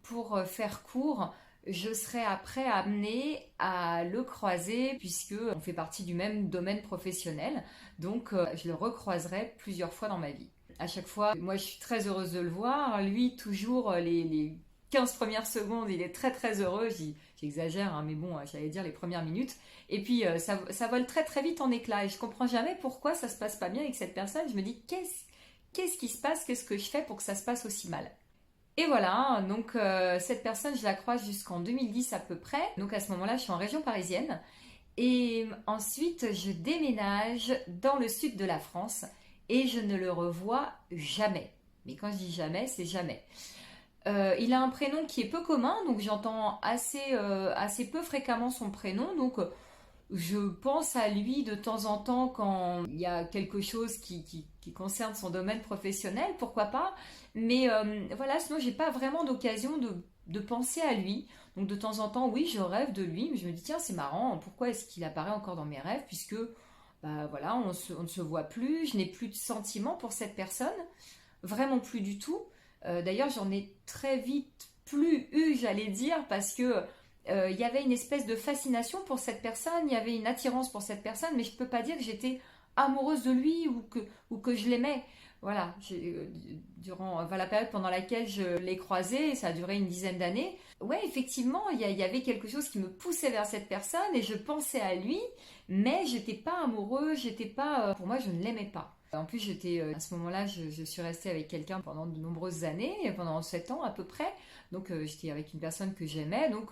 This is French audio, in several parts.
Pour faire court, je serais après amenée à le croiser puisque on fait partie du même domaine professionnel. Donc je le recroiserai plusieurs fois dans ma vie. À chaque fois, moi je suis très heureuse de le voir. Lui, toujours les 15 premières secondes, il est très très heureux. J'exagère, hein, mais bon, j'allais dire les premières minutes. Et puis ça vole très très vite en éclats. Et je comprends jamais pourquoi ça se passe pas bien avec cette personne. Je me dis qu'est-ce qui se passe, qu'est-ce que je fais pour que ça se passe aussi mal. Et voilà, donc cette personne, je la croise jusqu'en 2010 à peu près. Donc à ce moment-là, je suis en région parisienne. Et ensuite, je déménage dans le sud de la France et je ne le revois jamais. Mais quand je dis jamais, c'est jamais. Il a un prénom qui est peu commun, donc j'entends assez peu fréquemment son prénom. Donc je pense à lui de temps en temps quand il y a quelque chose qui concerne son domaine professionnel, pourquoi pas. Mais voilà, sinon j'ai pas vraiment d'occasion de penser à lui. Donc de temps en temps, oui, je rêve de lui, mais je me dis tiens, c'est marrant, pourquoi est-ce qu'il apparaît encore dans mes rêves puisque bah voilà, on ne se voit plus, je n'ai plus de sentiments pour cette personne, vraiment plus du tout. D'ailleurs, j'en ai très vite plus eu, j'allais dire, parce que il y avait une espèce de fascination pour cette personne, il y avait une attirance pour cette personne, mais je ne peux pas dire que j'étais amoureuse de lui ou que je l'aimais. Voilà, durant la période pendant laquelle je l'ai croisé, ça a duré une dizaine d'années. Ouais, effectivement, il y avait quelque chose qui me poussait vers cette personne et je pensais à lui, mais j'étais pas amoureuse, j'étais pas, pour moi, je ne l'aimais pas. En plus, à ce moment-là, je suis restée avec quelqu'un pendant de nombreuses années, pendant 7 ans à peu près. Donc, j'étais avec une personne que j'aimais. Donc,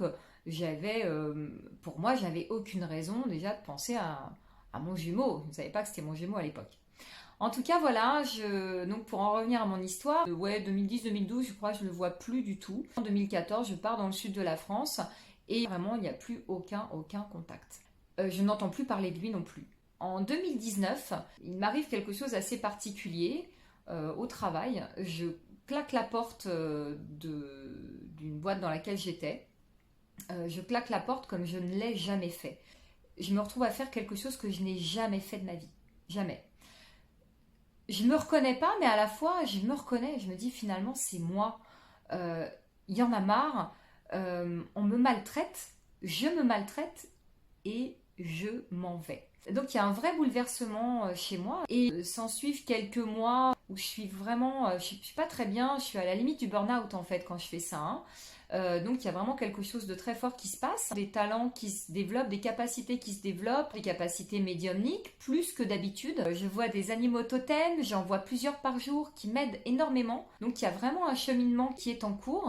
pour moi, j'avais aucune raison déjà de penser à mon jumeau. Je ne savais pas que c'était mon jumeau à l'époque. En tout cas, voilà, donc pour en revenir à mon histoire, ouais, 2010-2012, je crois que je ne le vois plus du tout. En 2014, je pars dans le sud de la France et vraiment, il n'y a plus aucun contact. Je n'entends plus parler de lui non plus. En 2019, il m'arrive quelque chose d'assez particulier au travail. Je claque la porte d'une boîte dans laquelle j'étais. Je claque la porte comme je ne l'ai jamais fait. Je me retrouve à faire quelque chose que je n'ai jamais fait de ma vie. Jamais. Je me reconnais pas, mais à la fois, je me reconnais. Je me dis finalement, c'est moi. Euh, Il y en a marre. On me maltraite. Je me maltraite et je m'en vais. Donc il y a un vrai bouleversement chez moi et s'en suivent quelques mois où je suis vraiment, je suis pas très bien, je suis à la limite du burn-out en fait quand je fais ça, hein. Donc il y a vraiment quelque chose de très fort qui se passe, des talents qui se développent, des capacités qui se développent, des capacités médiumniques plus que d'habitude. Je vois des animaux totems, j'en vois plusieurs par jour qui m'aident énormément. Donc il y a vraiment un cheminement qui est en cours.